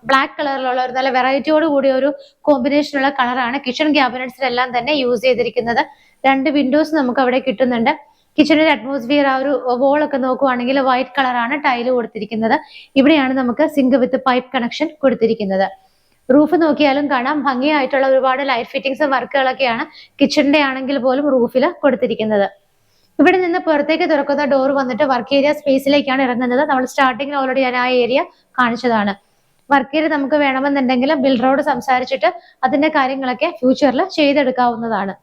Speaker 1: ബ്ലാക്ക് കളറിലുള്ള ഒരു നല്ല വെറൈറ്റിയോട് കൂടിയ ഒരു കോമ്പിനേഷനുള്ള കളറാണ് കിച്ചൺ ക്യാബിനറ്റ്സിലെല്ലാം തന്നെ യൂസ് ചെയ്തിരിക്കുന്നത്. 2 വിൻഡോസ് നമുക്ക് അവിടെ കിട്ടുന്നുണ്ട്. കിച്ചണിന്റെ അറ്റ്മോസ്ഫിയർ ആ ഒരു വോളൊക്കെ നോക്കുവാണെങ്കിൽ വൈറ്റ് കളറാണ് ടൈല് കൊടുത്തിരിക്കുന്നത്. ഇവിടെയാണ് നമുക്ക് സിങ്ക് വിത്ത് പൈപ്പ് കണക്ഷൻ കൊടുത്തിരിക്കുന്നത്. റൂഫ് നോക്കിയാലും കാണാം ഭംഗിയായിട്ടുള്ള ഒരുപാട് ലൈറ്റ് ഫിറ്റിംഗ്സ് വർക്കുകളൊക്കെയാണ് കിച്ചണിന്റെ ആണെങ്കിൽ പോലും റൂഫിൽ കൊടുത്തിരിക്കുന്നത്. ഇവിടെ നിന്ന് പുറത്തേക്ക് തുറക്കുന്ന ഡോർ വന്നിട്ട് വർക്ക് ഏരിയ സ്പേസിലേക്കാണ് ഇറങ്ങുന്നത്. നമ്മൾ സ്റ്റാർട്ടിങ്ങിൽ ഓൾറെഡി ഞാൻ ആ ഏരിയ കാണിച്ചതാണ്. വർക്ക് ഏരിയ നമുക്ക് വേണമെന്നുണ്ടെങ്കിൽ ബിൽഡറോട് സംസാരിച്ചിട്ട് അതിന്റെ കാര്യങ്ങളൊക്കെ ഫ്യൂച്ചറിൽ ചെയ്തെടുക്കാവുന്നതാണ്.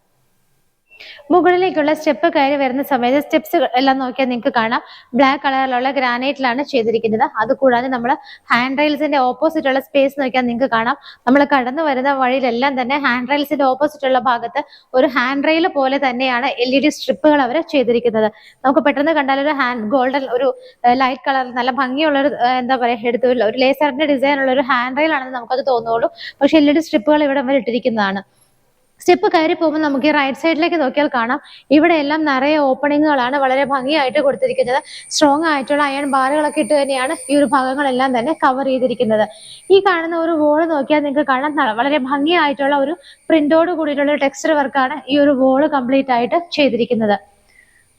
Speaker 1: മുകളിലേക്കുള്ള സ്റ്റെപ്പ് കയറി വരുന്ന സമയത്ത് സ്റ്റെപ്സ് എല്ലാം നോക്കിയാൽ നിങ്ങൾക്ക് കാണാം ബ്ലാക്ക് കളറിലുള്ള ഗ്രാനൈറ്റിലാണ് ചെയ്തിരിക്കുന്നത്. അതുകൂടാതെ നമ്മൾ ഹാൻഡ് റെയിൽസിന്റെ ഓപ്പോസിറ്റ് ഉള്ള സ്പേസ് നോക്കിയാൽ നിങ്ങൾക്ക് കാണാം നമ്മൾ കടന്നു വരുന്ന വഴിയിലെല്ലാം തന്നെ ഹാൻഡ് റെയിൽസിന്റെ ഓപ്പോസിറ്റ് ഉള്ള ഭാഗത്ത് ഒരു ഹാൻഡ് റെയിൽ പോലെ തന്നെയാണ് LED സ്ട്രിപ്പുകൾ അവർ ചെയ്തിരിക്കുന്നത്. നമുക്ക് പെട്ടെന്ന് കണ്ടാൽ ഒരു ഗോൾഡൻ ഒരു ലൈറ്റ് കളർ നല്ല ഭംഗിയുള്ള ഒരു എന്താ പറയുക എടുത്തുള്ള ഒരു ലേസറിന്റെ ഡിസൈൻ ഉള്ള ഒരു ഹാൻഡ് റെയിൽ ആണെന്ന് നമുക്കത് തോന്നുള്ളൂ. പക്ഷെ LED സ്ട്രിപ്പുകൾ ഇവിടെ അവർ ഇട്ടിരിക്കുന്നതാണ്. സ്റ്റെപ്പ് കയറി പോകുമ്പോൾ നമുക്ക് ഈ റൈറ്റ് സൈഡിലേക്ക് നോക്കിയാൽ കാണാം ഇവിടെ എല്ലാം നിറയെ ഓപ്പണിങ്ങുകളാണ് വളരെ ഭംഗിയായിട്ട് കൊടുത്തിരിക്കുന്നത്. സ്ട്രോങ് ആയിട്ടുള്ള അയൺ ബാറുകളൊക്കെ ഇട്ട് തന്നെയാണ് ഈ ഒരു ഭാഗങ്ങളെല്ലാം തന്നെ കവർ ചെയ്തിരിക്കുന്നത്. ഈ കാണുന്ന ഒരു വോള് നോക്കിയാൽ നിങ്ങൾക്ക് കാണാം വളരെ ഭംഗിയായിട്ടുള്ള ഒരു പ്രിന്റോട് കൂടിയിട്ടുള്ള ടെക്സ്ചർ വർക്കാണ് ഈ ഒരു വോള് കംപ്ലീറ്റ് ആയിട്ട് ചെയ്തിരിക്കുന്നത്.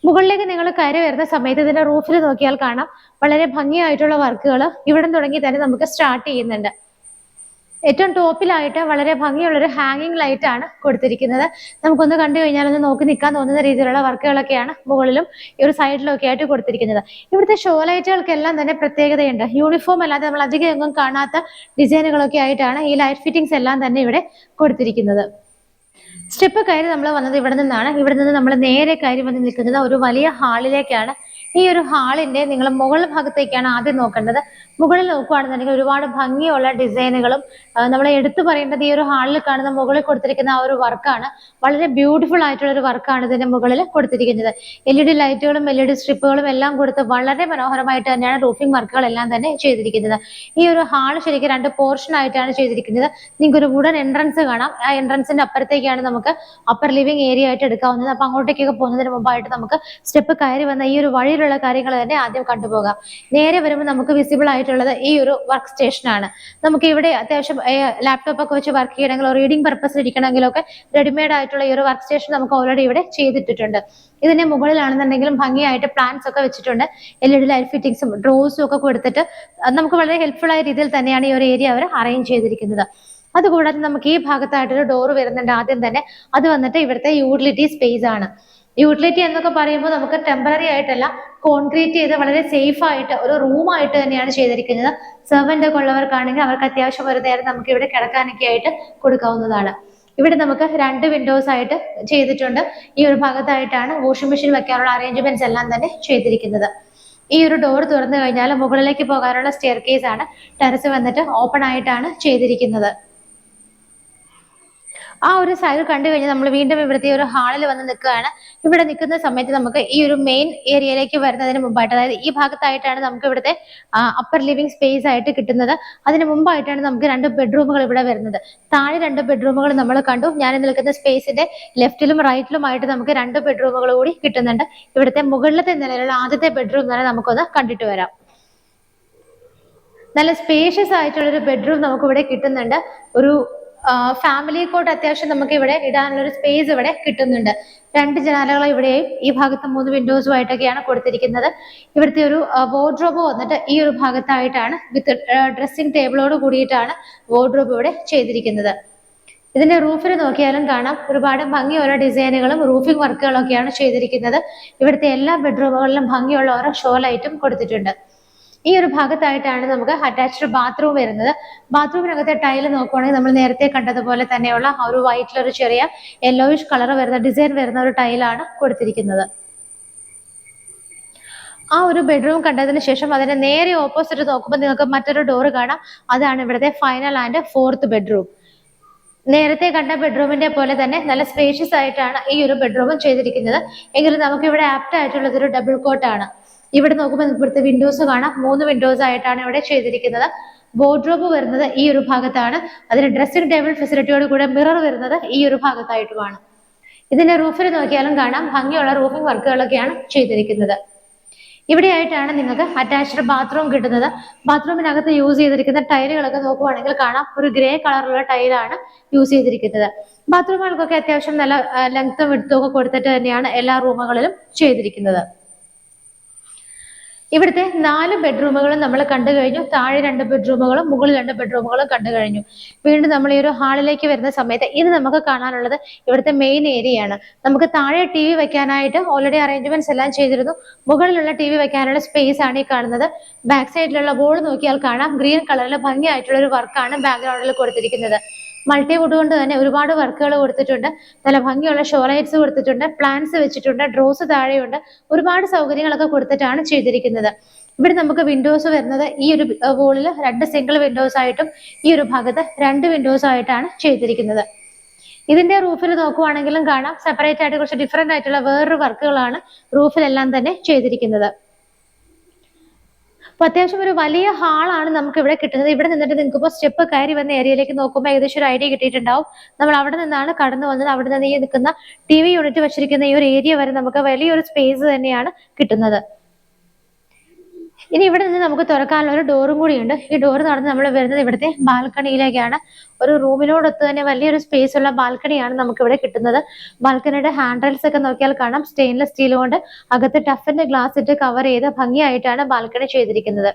Speaker 1: മുകളിലേക്ക് നിങ്ങൾ കയറി വരുന്ന സമയത്ത് ഇതിന്റെ റൂഫിൽ നോക്കിയാൽ കാണാം വളരെ ഭംഗിയായിട്ടുള്ള വർക്കുകൾ ഇവിടെ തുടങ്ങി തന്നെ നമുക്ക് സ്റ്റാർട്ട് ചെയ്യുന്നുണ്ട്. ഏറ്റവും ടോപ്പിലായിട്ട് വളരെ ഭംഗിയുള്ളൊരു ഹാങ്ങിങ് ലൈറ്റ് ആണ് കൊടുത്തിരിക്കുന്നത്. നമുക്കൊന്ന് കണ്ടു കഴിഞ്ഞാൽ ഒന്ന് നോക്കി നിൽക്കാൻ തോന്നുന്ന രീതിയിലുള്ള വർക്കുകളൊക്കെയാണ് മുകളിലും ഈ ഒരു സൈഡിലും ഒക്കെ ആയിട്ട് കൊടുത്തിരിക്കുന്നത്. ഇവിടുത്തെ ഷോ ലൈറ്റുകൾക്കെല്ലാം തന്നെ പ്രത്യേകതയുണ്ട്. യൂണിഫോം അല്ലാതെ നമ്മൾ അധികം എങ്ങും കാണാത്ത ഡിസൈനുകളൊക്കെ ആയിട്ടാണ് ഈ ലൈറ്റ് ഫിറ്റിംഗ്സ് എല്ലാം തന്നെ ഇവിടെ കൊടുത്തിരിക്കുന്നത്. സ്റ്റെപ്പ് കയറി നമ്മൾ വന്നത് ഇവിടെ നിന്നാണ്. ഇവിടെ നിന്ന് നമ്മൾ നേരെ കയറി വന്ന് നിൽക്കുന്നത് ഒരു വലിയ ഹാളിലേക്കാണ്. ഈ ഒരു ഹാളിന്റെ നിങ്ങൾ മുകൾ ഭാഗത്തേക്കാണ് ആദ്യം നോക്കേണ്ടത്. മുകളിൽ നോക്കുകയാണെന്നുണ്ടെങ്കിൽ ഒരുപാട് ഭംഗിയുള്ള ഡിസൈനുകളും നമ്മൾ എടുത്തു പറയേണ്ടത് ഈ ഒരു ഹാളിൽ കാണുന്ന മുകളിൽ കൊടുത്തിരിക്കുന്ന ആ ഒരു വർക്കാണ്. വളരെ ബ്യൂട്ടിഫുൾ ആയിട്ടുള്ള ഒരു വർക്കാണ് ഇതിന്റെ മുകളിൽ കൊടുത്തിരിക്കുന്നത്. LED ലൈറ്റുകളും LED സ്ട്രിപ്പുകളും എല്ലാം കൊടുത്ത് വളരെ മനോഹരമായിട്ട് തന്നെയാണ് റൂഫിംഗ് വർക്കുകളെല്ലാം തന്നെ ചെയ്തിരിക്കുന്നത്. ഈ ഒരു ഹാൾ ശരിക്കും 2 പോർഷൻ ആയിട്ടാണ് ചെയ്തിരിക്കുന്നത്. നിങ്ങൾക്ക് ഒരു വുഡൻ എൻട്രൻസ് കാണാം. ആ എൻട്രൻസിന്റെ അപ്പുറത്തേക്കാണ് നമുക്ക് അപ്പർ ലിവിംഗ് ഏരിയ ആയിട്ട് എടുക്കാവുന്നത്. അപ്പൊ അങ്ങോട്ടേക്കൊക്കെ പോകുന്നതിന് മുമ്പായിട്ട് നമുക്ക് സ്റ്റെപ്പ് കയറി വന്ന ഈ ഒരു വഴിയിലുള്ള കാര്യങ്ങൾ തന്നെ ആദ്യം കണ്ടുപോകാം. നേരെ വരുമ്പോൾ നമുക്ക് വിസിബിൾ ആയിട്ടുള്ളത് ഈ ഒരു വർക്ക് സ്റ്റേഷൻ ആണ്. നമുക്ക് ഇവിടെ അത്യാവശ്യം ലാപ്ടോപ്പ് ഒക്കെ വെച്ച് വർക്ക് ചെയ്യണമെങ്കിലോ റീഡിംഗ് പർപ്പസിൽ ഇരിക്കണമെങ്കിലോ ഒക്കെ റെഡിമെയ്ഡ് ആയിട്ടുള്ള ഈ ഒരു വർക്ക് സ്റ്റേഷൻ നമുക്ക് ഓൾറെഡി ഇവിടെ ചെയ്തിട്ടിട്ടുണ്ട്. ഇതിന്റെ മുകളിലാണെന്നുണ്ടെങ്കിലും ഭംഗിയായിട്ട് പ്ലാന്റ്സ് ഒക്കെ വെച്ചിട്ടുണ്ട്. LED ലൈറ്റ് ഫിറ്റിംഗ്സും ഡ്രോസും ഒക്കെ കൊടുത്തിട്ട് നമുക്ക് വളരെ ഹെൽപ്ഫുൾ ആയ രീതിയിൽ തന്നെയാണ് ഈ ഒരു ഏരിയ അവർ അറേഞ്ച് ചെയ്തിരിക്കുന്നത്. അതുകൂടാതെ നമുക്ക് ഈ ഭാഗത്തായിട്ടൊരു ഡോർ വരുന്നുണ്ട് ആദ്യം തന്നെ. അത് വന്നിട്ട് ഇവിടുത്തെ യൂട്ടിലിറ്റി സ്പേസ് ആണ്. യൂട്ടിലിറ്റി എന്നൊക്കെ പറയുമ്പോൾ നമുക്ക് ടെമ്പററി ആയിട്ടല്ല, കോൺക്രീറ്റ് ചെയ്ത് വളരെ സേഫ് ആയിട്ട് ഒരു റൂമായിട്ട് തന്നെയാണ് ചെയ്തിരിക്കുന്നത്. സെർവന്റ് ഒക്കെ ഉള്ളവർക്കാണെങ്കിൽ അവർക്ക് അത്യാവശ്യം ഒരു നേരം നമുക്ക് ഇവിടെ കിടക്കാനൊക്കെ ആയിട്ട് കൊടുക്കാവുന്നതാണ്. ഇവിടെ നമുക്ക് 2 വിൻഡോസ് ആയിട്ട് ചെയ്തിട്ടുണ്ട്. ഈ ഒരു ഭാഗത്തായിട്ടാണ് വാഷിംഗ് മെഷീൻ വെക്കാനുള്ള അറേഞ്ച്മെന്റ്സ് എല്ലാം തന്നെ ചെയ്തിരിക്കുന്നത്. ഈ ഒരു ഡോർ തുറന്നു കഴിഞ്ഞാൽ മുകളിലേക്ക് പോകാനുള്ള സ്റ്റെയർ കേസ് ആണ്. ടെറസ് വന്നിട്ട് ഓപ്പൺ ആയിട്ടാണ് ചെയ്തിരിക്കുന്നത്. ആ ഒരു സൈഡ് കണ്ടു കഴിഞ്ഞാൽ നമ്മൾ വീണ്ടും ഇവിടുത്തെ ഒരു ഹാളിൽ വന്ന് നിൽക്കുകയാണ്. ഇവിടെ നിൽക്കുന്ന സമയത്ത് നമുക്ക് ഈ ഒരു മെയിൻ ഏരിയയിലേക്ക് വരുന്നതിന് മുമ്പായിട്ട്, അതായത് ഈ ഭാഗത്തായിട്ടാണ് നമുക്ക് ഇവിടുത്തെ അപ്പർ ലിവിംഗ് സ്പേസ് ആയിട്ട് കിട്ടുന്നത്. അതിന് മുമ്പായിട്ടാണ് നമുക്ക് 2 ബെഡ്റൂമുകൾ ഇവിടെ വരുന്നത്. താഴെ 2 ബെഡ്റൂമുകൾ നമ്മൾ കണ്ടു. ഞാൻ നിൽക്കുന്ന സ്പേസിന്റെ ലെഫ്റ്റിലും റൈറ്റിലുമായിട്ട് നമുക്ക് 2 ബെഡ്റൂമുകൾ കൂടി കിട്ടുന്നുണ്ട്. ഇവിടുത്തെ മുകളിലത്തെ നിലയിലുള്ള ആദ്യത്തെ ബെഡ്റൂം തന്നെ നമുക്കൊന്ന് കണ്ടിട്ട് വരാം. നല്ല സ്പേഷ്യസ് ആയിട്ടുള്ള ഒരു ബെഡ്റൂം നമുക്ക് ഇവിടെ കിട്ടുന്നുണ്ട്. ഒരു ഫാമിലി കോട്ട് അത്യാവശ്യം നമുക്ക് ഇവിടെ ഇടാനുള്ള ഒരു സ്പേസ് ഇവിടെ കിട്ടുന്നുണ്ട്. 2 ജനാലകൾ ഇവിടെയും ഈ ഭാഗത്ത് 3 വിൻഡോസും ആയിട്ടൊക്കെയാണ് കൊടുത്തിരിക്കുന്നത്. ഇവിടുത്തെ ഒരു വാർഡ്രോബ് വന്നിട്ട് ഈ ഒരു ഭാഗത്തായിട്ടാണ് വിത്ത് ഡ്രസ്സിംഗ് ടേബിളോട് കൂടിയിട്ടാണ് വാർഡ്രോബ് ഇവിടെ ചെയ്തിരിക്കുന്നത്. ഇതിന്റെ റൂഫിൽ നോക്കിയാലും കാണാം ഒരുപാട് ഭംഗിയുള്ള ഡിസൈനുകളും റൂഫിംഗ് വർക്കുകളൊക്കെയാണ് ചെയ്തിരിക്കുന്നത്. ഇവിടുത്തെ എല്ലാ ബെഡ്റൂമുകളിലും ഭംഗിയുള്ള ഓരോ ഷോ ലൈറ്റും കൊടുത്തിട്ടുണ്ട്. ഈ ഒരു ഭാഗത്തായിട്ടാണ് നമുക്ക് അറ്റാച്ച്ഡ് ബാത്റൂം വരുന്നത്. ബാത്റൂമിനകത്തെ ടൈല് നോക്കുവാണെങ്കിൽ നമ്മൾ നേരത്തെ കണ്ടതുപോലെ തന്നെയുള്ള ആ ഒരു വൈറ്റിലൊരു ചെറിയ യെല്ലോയിഷ് കളർ വരുന്ന ഡിസൈൻ വരുന്ന ഒരു ടൈലാണ് കൊടുത്തിരിക്കുന്നത്. ആ ഒരു ബെഡ്റൂം കണ്ടതിന് ശേഷം അതിന്റെ നേരെ ഓപ്പോസിറ്റ് നോക്കുമ്പോൾ നിങ്ങൾക്ക് മറ്റൊരു ഡോറ് കാണാം. അതാണ് ഇവിടുത്തെ ഫൈനൽ ആൻഡ് 4th ബെഡ്റൂം. നേരത്തെ കണ്ട ബെഡ്റൂമിന്റെ പോലെ തന്നെ നല്ല സ്പേഷ്യസ് ആയിട്ടാണ് ഈ ഒരു ബെഡ്റൂമും ചെയ്തിരിക്കുന്നത്. എങ്കിലും നമുക്ക് ഇവിടെ ആപ്റ്റ് ആയിട്ടുള്ളത് ഒരു ഡബിൾ കോട്ടാണ്. ഇവിടെ നോക്കുമ്പോൾ ഇവിടുത്തെ വിൻഡോസ് കാണാം. 3 വിൻഡോസ് ആയിട്ടാണ് ഇവിടെ ചെയ്തിരിക്കുന്നത്. വാർഡ്രോബ് വരുന്നത് ഈ ഒരു ഭാഗത്താണ്. അതിന് ഡ്രസ്സിംഗ് ടേബിൾ ഫെസിലിറ്റിയോട് കൂടെ മിറർ വരുന്നത് ഈ ഒരു ഭാഗത്തായിട്ടുമാണ്. ഇതിന്റെ റൂഫിൽ നോക്കിയാലും കാണാം ഭംഗിയുള്ള റൂഫിംഗ് വർക്കുകളൊക്കെയാണ് ചെയ്തിരിക്കുന്നത്. ഇവിടെയായിട്ടാണ് നിങ്ങൾക്ക് അറ്റാച്ച്ഡ് ബാത്റൂം കിട്ടുന്നത്. ബാത്റൂമിനകത്ത് യൂസ് ചെയ്തിരിക്കുന്ന ടൈലുകളൊക്കെ നോക്കുവാണെങ്കിൽ കാണാം ഒരു ഗ്രേ കളറുള്ള ടൈലാണ് യൂസ് ചെയ്തിരിക്കുന്നത്. ബാത്റൂമുകൾക്കൊക്കെ അത്യാവശ്യം നല്ല ലെങ്ത്തും വിഡ്ത്തും ഒക്കെ കൊടുത്തിട്ട് തന്നെയാണ് എല്ലാ റൂമുകളിലും ചെയ്തിരിക്കുന്നത്. ഇവിടുത്തെ 4 ബെഡ്റൂമുകളും നമ്മൾ കണ്ടു കഴിഞ്ഞു. താഴെ 2 ബെഡ്റൂമുകളും മുകളിൽ 2 ബെഡ്റൂമുകളും കണ്ടു കഴിഞ്ഞു. വീണ്ടും നമ്മൾ ഈ ഒരു ഹാളിലേക്ക് വരുന്ന സമയത്ത് ഇത് നമുക്ക് കാണാനുള്ളത് ഇവിടുത്തെ മെയിൻ ഏരിയ ആണ്. നമുക്ക് താഴെ TV വെക്കാനായിട്ട് ഓൾറെഡി അറേഞ്ച്മെന്റ്സ് എല്ലാം ചെയ്തിരുന്നു. മുകളിലുള്ള TV വെക്കാനുള്ള സ്പേസ് ആണ് ഈ കാണുന്നത്. ബാക്ക് സൈഡിലുള്ള വോൾ നോക്കിയാൽ കാണാം ഗ്രീൻ കളറിൽ ഭംഗിയായിട്ടുള്ള ഒരു വർക്കാണ് ബാക്ക്ഗ്രൗണ്ടിൽ കൊടുത്തിരിക്കുന്നത്. മൾട്ടിവുഡ് കൊണ്ട് തന്നെ ഒരുപാട് വർക്കുകൾ കൊടുത്തിട്ടുണ്ട്. നല്ല ഭംഗിയുള്ള ഷോ ലൈറ്റ്സ് കൊടുത്തിട്ടുണ്ട്. പ്ലാന്റ്സ് വെച്ചിട്ടുണ്ട്. ഡ്രോസ് താഴെയുണ്ട്. ഒരുപാട് സൗകര്യങ്ങളൊക്കെ കൊടുത്തിട്ടാണ് ചെയ്തിരിക്കുന്നത്. ഇവിടെ നമുക്ക് വിൻഡോസ് വരുന്നത് ഈ ഒരു വോളിൽ 2 സിംഗിൾ വിൻഡോസ് ആയിട്ടും ഈ ഒരു ഭാഗത്ത് 2 വിൻഡോസ് ആയിട്ടാണ് ചെയ്തിരിക്കുന്നത്. ഇതിന്റെ റൂഫിൽ നോക്കുവാണെങ്കിലും കാണാം സെപ്പറേറ്റ് ആയിട്ട് കുറച്ച് ഡിഫറെന്റ് ആയിട്ടുള്ള വേറൊരു വർക്കുകളാണ് റൂഫിലെല്ലാം തന്നെ ചെയ്തിരിക്കുന്നത്. അപ്പൊ അത്യാവശ്യം ഒരു വലിയ ഹാളാണ് നമുക്ക് ഇവിടെ കിട്ടുന്നത്. ഇവിടെ നിന്നിട്ട് നിങ്ങൾക്ക് ഇപ്പോൾ സ്റ്റെപ്പ് കയറി വന്ന ഏരിയയിലേക്ക് നോക്കുമ്പോൾ ഏകദേശം ഒരു ഐഡിയ കിട്ടിയിട്ടുണ്ടാവും. നമ്മൾ അവിടെ നിന്നാണ് കടന്നു വന്നത്. അവിടെ നിന്ന് ഈ നിൽക്കുന്ന TV യൂണിറ്റ് വെച്ചിരിക്കുന്ന ഈ ഒരു ഏരിയ വരെ നമുക്ക് വലിയൊരു സ്പേസ് തന്നെയാണ് കിട്ടുന്നത്. ഇനി ഇവിടെ നിന്ന് നമുക്ക് തുറക്കാനുള്ള ഒരു ഡോറും കൂടിയുണ്ട്. ഈ ഡോർ നടന്ന് നമ്മൾ വരുന്നത് ഇവിടുത്തെ ബാൽക്കണിയിലേക്കാണ്. ഒരു റൂമിനോടൊത്ത് തന്നെ വലിയൊരു സ്പേസ് ഉള്ള ബാൽക്കണിയാണ് നമുക്ക് ഇവിടെ കിട്ടുന്നത്. ബാൽക്കണിയുടെ ഹാൻഡ് റെയിൽസ് ഒക്കെ നോക്കിയാൽ കാണാം സ്റ്റെയിൻലെസ് സ്റ്റീൽ കൊണ്ട് അകത്ത് ടഫിന്റെ ഗ്ലാസ് ഇട്ട് കവർ ചെയ്ത് ഭംഗിയായിട്ടാണ് ബാൽക്കണി ചെയ്തിരിക്കുന്നത്.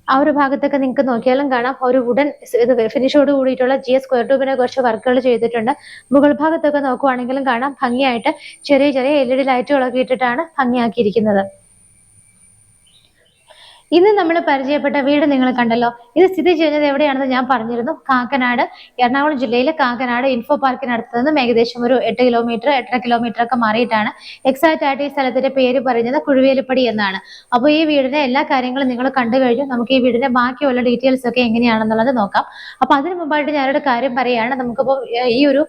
Speaker 1: ആ ഒരു ഭാഗത്തൊക്കെ നിങ്ങൾക്ക് നോക്കിയാലും കാണാം ഒരു വുഡൻ ഫിനിഷോട് കൂടിയിട്ടുള്ള GS സ്ക്വയർ ട്യൂബിനെ കുറച്ച് വർക്കുകൾ ചെയ്തിട്ടുണ്ട്. മുകൾ ഭാഗത്തൊക്കെ നോക്കുവാണെങ്കിലും കാണാം ഭംഗിയായിട്ട് ചെറിയ ചെറിയ LED ലൈറ്റുകളൊക്കെ ഇട്ടിട്ടാണ് ഭംഗിയാക്കിയിരിക്കുന്നത്. ഇന്ന് നമ്മൾ പരിചയപ്പെട്ട വീട് നിങ്ങൾ കണ്ടല്ലോ. ഇത് സ്ഥിതി ചെയ്യുന്നത് എവിടെയാണെന്ന് ഞാൻ പറഞ്ഞിരുന്നു. കാക്കനാട്, എറണാകുളം ജില്ലയിലെ കാക്കനാട് ഇൻഫോ പാർക്കിനടുത്ത് നിന്നും ഏകദേശം ഒരു 8 കിലോമീറ്റർ 8.5 കിലോമീറ്റർ ഒക്കെ മാറിയിട്ടാണ്. എക്സാക്റ്റ് ആയിട്ട് ഈ സ്ഥലത്തിന്റെ പേര് പറയുന്നത് കുഴുവേലിപ്പടി എന്നാണ്. അപ്പോൾ ഈ വീടിന്റെ എല്ലാ കാര്യങ്ങളും നിങ്ങൾ കണ്ടു കഴിഞ്ഞു. നമുക്ക് ഈ വീടിന്റെ ബാക്കിയുള്ള ഡീറ്റെയിൽസ് ഒക്കെ എങ്ങനെയാണെന്നുള്ളത് നോക്കാം. അപ്പൊ അതിന് മുമ്പായിട്ട് ഞാനൊരു കാര്യം പറയുകയാണ്. നമുക്കിപ്പോൾ ഈ ഒരു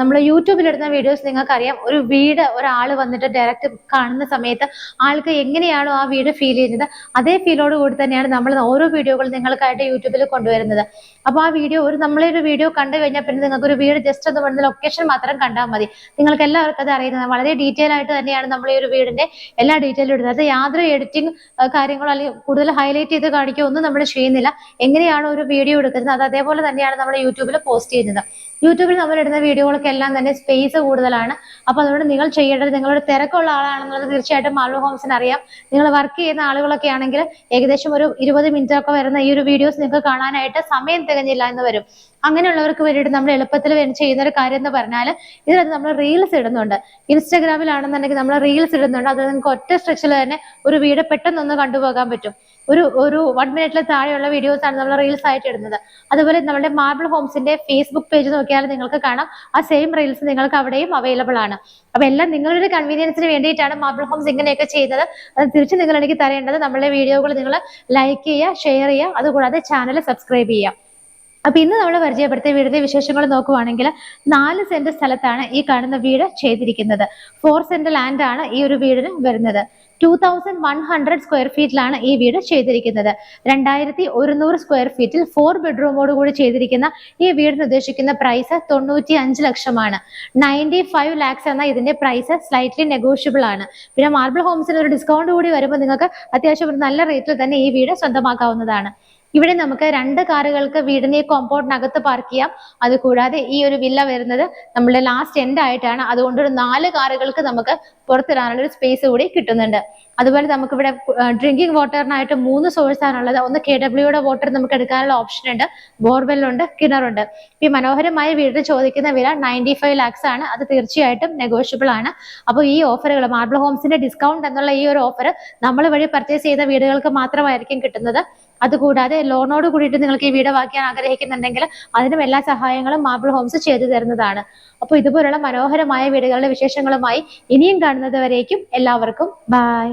Speaker 1: നമ്മൾ യൂട്യൂബിൽ ഇടുന്ന വീഡിയോസ് നിങ്ങൾക്കറിയാം, ഒരു വീട് ഒരാൾ വന്നിട്ട് ഡയറക്റ്റ് കാണുന്ന സമയത്ത് ആൾക്ക് എങ്ങനെയാണോ ആ വീട് ഫീൽ ചെയ്യുന്നത് അതേ ഫീലോട് കൂടി തന്നെയാണ് നമ്മൾ ഓരോ വീഡിയോകൾ നിങ്ങൾക്കായിട്ട് യൂട്യൂബിൽ കൊണ്ടുവരുന്നത്. അപ്പോൾ ആ വീഡിയോ നമ്മളെ ഒരു വീഡിയോ കണ്ടു കഴിഞ്ഞാൽ പിന്നെ നിങ്ങൾക്ക് ഒരു വീട് ജസ്റ്റ് ഒന്ന് പറഞ്ഞ ലൊക്കേഷൻ മാത്രം കണ്ടാൽ മതി. നിങ്ങൾക്ക് എല്ലാവർക്കും അത് അറിയുന്നത് വളരെ ഡീറ്റെയിൽ ആയിട്ട് തന്നെയാണ് നമ്മൾ ഈ ഒരു വീടിന്റെ എല്ലാ ഡീറ്റെയിലും ഇടുന്നത്. അത് യാതൊരു എഡിറ്റിംഗ് കാര്യങ്ങളോ അല്ലെങ്കിൽ കൂടുതൽ ഹൈലൈറ്റ് ചെയ്ത് കാണിക്കുക ഒന്നും നമ്മൾ ചെയ്യുന്നില്ല. എങ്ങനെയാണോ ഒരു വീഡിയോ എടുക്കുന്നത് അത് അതേപോലെ തന്നെയാണ് നമ്മൾ യൂട്യൂബിൽ പോസ്റ്റ് ചെയ്യുന്നത്. യൂട്യൂബിൽ നമ്മൾ ഇടുന്ന വീഡിയോകൾക്ക് എല്ലാം തന്നെ സ്പേസ് കൂടുതലാണ്. അപ്പൊ അതുകൊണ്ട് നിങ്ങൾ ചെയ്യേണ്ടത്, നിങ്ങളുടെ തിരക്കുള്ള ആളാണെന്നുള്ളത് തീർച്ചയായിട്ടും മാർബിൾ ഹോംസിന് അറിയാം. നിങ്ങൾ വർക്ക് ചെയ്യുന്ന ആളുകളൊക്കെ ആണെങ്കിൽ ഏകദേശം ഒരു 20 മിനിറ്റ് ഒക്കെ വരുന്ന ഈ ഒരു വീഡിയോസ് നിങ്ങൾക്ക് കാണാനായിട്ട് സമയം തികഞ്ഞില്ല എന്ന് വരും. അങ്ങനെയുള്ളവർക്ക് വേണ്ടിയിട്ട് നമ്മൾ എളുപ്പത്തിൽ ചെയ്യുന്ന ഒരു കാര്യം എന്ന് പറഞ്ഞാൽ ഇതിനകത്ത് നമ്മൾ റീൽസ് ഇടുന്നുണ്ട്. ഇൻസ്റ്റാഗ്രാമിലാണെന്നുണ്ടെങ്കിൽ നമ്മൾ റീൽസ് ഇടുന്നുണ്ട്. അത് നിങ്ങൾക്ക് ഒറ്റ സ്ട്രെച്ചിൽ തന്നെ ഒരു വീഡിയോ പെട്ടെന്നൊന്ന് കണ്ടുപോകാൻ പറ്റും. ഒരു 1 മിനിറ്റിൽ താഴെയുള്ള വീഡിയോസ് ആണ് നമ്മൾ റീൽസ് ആയിട്ട് ഇടുന്നത്. അതുപോലെ നമ്മുടെ മാർബിൾ ഹോംസിന്റെ ഫേസ്ബുക്ക് പേജ് നോക്കിയാൽ നിങ്ങൾക്ക് കാണാം, ആ സെയിം റീൽസ് നിങ്ങൾക്ക് അവിടെയും അവൈലബിൾ ആണ്. അപ്പൊ എല്ലാം നിങ്ങളുടെ കൺവീനിയൻസിന് വേണ്ടിയിട്ടാണ് മാർബിൾ ഹോംസ് ഇങ്ങനെയൊക്കെ ചെയ്തത്. അത് തിരിച്ച് നിങ്ങൾ എനിക്ക് തരേണ്ടത് നമ്മളുടെ വീഡിയോകൾ നിങ്ങൾ ലൈക്ക് ചെയ്യുക, ഷെയർ ചെയ്യുക, അതുകൂടാതെ ചാനൽ സബ്സ്ക്രൈബ് ചെയ്യുക. അപ്പൊ ഇന്ന് നമ്മൾ പരിചയപ്പെടുത്തിയ വീടിന്റെ വിശേഷങ്ങൾ നോക്കുവാണെങ്കിൽ 4 സെന്റ് സ്ഥലത്താണ് ഈ കാണുന്ന വീട് ചെയ്തിരിക്കുന്നത്. 4 സെന്റ് ലാൻഡ് ആണ് ഈ ഒരു വീടിന് വരുന്നത്. 2100 സ്ക്വയർ ഫീറ്റിലാണ് ഈ വീട് ചെയ്തിരിക്കുന്നത്. 2100 സ്ക്വയർ ഫീറ്റിൽ 4 ബെഡ്റൂമോട് കൂടി ചെയ്തിരിക്കുന്ന ഈ വീടിന് ഉദ്ദേശിക്കുന്ന പ്രൈസ് 95 ലക്ഷമാണ്. 95 ലാക്സ് എന്ന ഇതിന്റെ പ്രൈസ് സ്ലൈറ്റ്ലി നെഗോഷ്യബിൾ ആണ്. പിന്നെ മാർബിൾ ഹോംസിന് ഒരു ഡിസ്കൗണ്ട് കൂടി വരുമ്പോൾ നിങ്ങൾക്ക് അത്യാവശ്യം ഒരു നല്ല റേറ്റിൽ തന്നെ ഈ വീട് സ്വന്തമാക്കാവുന്നതാണ്. ഇവിടെ നമുക്ക് 2 കാറുകൾക്ക് വീടിന്റെ കോമ്പൗണ്ടിനകത്ത് പാർക്ക് ചെയ്യാം. അതുകൂടാതെ ഈ ഒരു വില്ല വരുന്നത് നമ്മുടെ ലാസ്റ്റ് എൻഡ് ആയിട്ടാണ്. അതുകൊണ്ട് ഒരു 4 കാറുകൾക്ക് നമുക്ക് പുറത്തിടാനുള്ള ഒരു സ്പേസ് കൂടി കിട്ടുന്നുണ്ട്. അതുപോലെ നമുക്കിവിടെ ഡ്രിങ്കിങ് വാട്ടറിനായിട്ട് 3 സോഴ്സ് ആണുള്ളത്. ഒന്ന് KWയുടെ വാട്ടർ നമുക്ക് എടുക്കാനുള്ള ഓപ്ഷൻ ഉണ്ട്, ബോർവെല്ലുണ്ട്, കിണറുണ്ട്. ഈ മനോഹരമായ വീടിന് ചോദിക്കുന്ന വില 95 ലാക്സ് ആണ്. അത് തീർച്ചയായിട്ടും നെഗോഷ്യബിൾ ആണ്. അപ്പോൾ ഈ ഓഫറുകൾ, മാർബിൾ ഹോംസിന്റെ ഡിസ്കൗണ്ട് എന്നുള്ള ഈ ഒരു ഓഫർ നമ്മൾ വഴി പർച്ചേസ് ചെയ്ത വീടുകൾക്ക് മാത്രമായിരിക്കും കിട്ടുന്നത്. അതുകൂടാതെ ലോണോട് കൂടിയിട്ട് നിങ്ങൾക്ക് ഈ വീട് വാങ്ങിക്കാൻ ആഗ്രഹിക്കുന്നുണ്ടെങ്കിൽ അതിനും എല്ലാ സഹായങ്ങളും മാർബിൾ ഹോംസ് ചെയ്തു തരുന്നതാണ്. അപ്പോൾ ഇതുപോലുള്ള മനോഹരമായ വീടുകളുടെ വിശേഷങ്ങളുമായി ഇനിയും കാണുന്നത് വരേക്കും എല്ലാവർക്കും ബൈ.